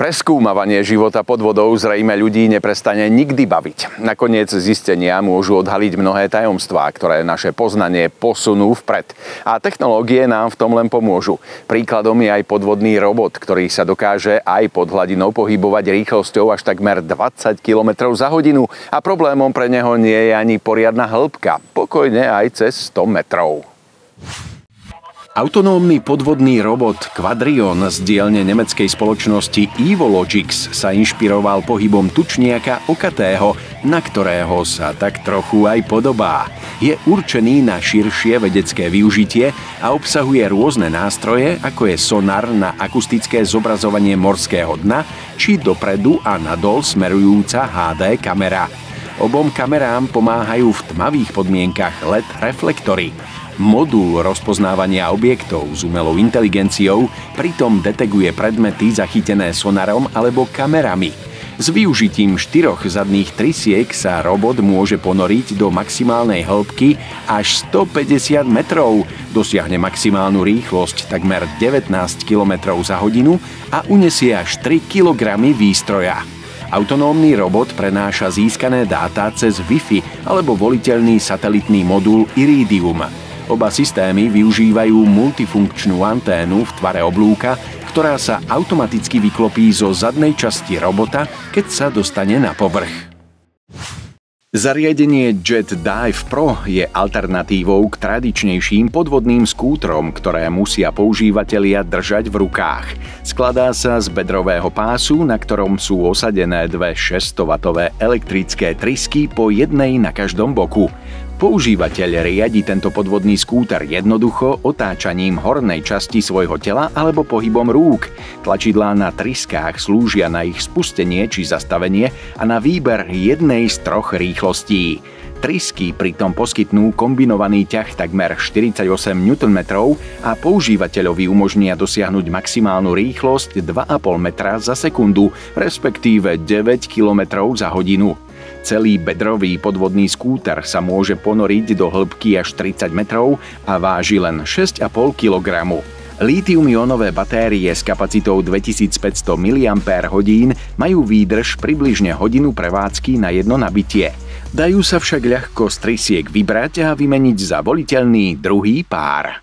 Preskúmavanie života pod vodou zrejme ľudí neprestane nikdy baviť. Nakoniec zistenia môžu odhaliť mnohé tajomstvá, ktoré naše poznanie posunú vpred. A technológie nám v tom len pomôžu. Príkladom je aj podvodný robot, ktorý sa dokáže aj pod hladinou pohybovať rýchlosťou až takmer 20 km za hodinu. A problémom pre neho nie je ani poriadna hĺbka. Pokojne aj cez 100 metrov. Autonómny podvodný robot Quadrion z dielne nemeckej spoločnosti Evologics sa inšpiroval pohybom tučniaka okatého, na ktorého sa tak trochu aj podobá. Je určený na širšie vedecké využitie a obsahuje rôzne nástroje, ako je sonar na akustické zobrazovanie morského dna, či dopredu a nadol smerujúca HD kamera. Obom kamerám pomáhajú v tmavých podmienkach LED reflektory. Modul rozpoznávania objektov s umelou inteligenciou pritom detekuje predmety zachytené sonarom alebo kamerami. S využitím 4 zadných trysiek sa robot môže ponoriť do maximálnej hĺbky až 150 metrov, dosiahne maximálnu rýchlosť takmer 19 km za hodinu a unesie až 3 kg výstroja. Autonómny robot prenáša získané dáta cez Wi-Fi alebo voliteľný satelitný modul Iridium. Oba systémy využívajú multifunkčnú anténu v tvare oblúka, ktorá sa automaticky vyklopí zo zadnej časti robota, keď sa dostane na povrch. Zariadenie Jet Dive Pro je alternatívou k tradičnejším podvodným skútrom, ktoré musia používatelia držať v rukách. Skladá sa z bedrového pásu, na ktorom sú osadené dve 600W elektrické trysky po jednej na každom boku. Používateľ riadi tento podvodný skúter jednoducho otáčaním hornej časti svojho tela alebo pohybom rúk. Tlačidlá na tryskách slúžia na ich spustenie či zastavenie a na výber jednej z 3 rýchlostí. Trysky pritom poskytnú kombinovaný ťah takmer 48 Nm a používateľovi umožnia dosiahnuť maximálnu rýchlosť 2,5 metra za sekundu, respektíve 9 km za hodinu. Celý bedrový podvodný skúter sa môže ponoriť do hĺbky až 30 metrov a váži len 6,5 kg. Lítium-ionové batérie s kapacitou 2500 mAh majú výdrž približne hodinu prevádzky na jedno nabitie. Dajú sa však ľahko z trysiek vybrať a vymeniť za voliteľný druhý pár.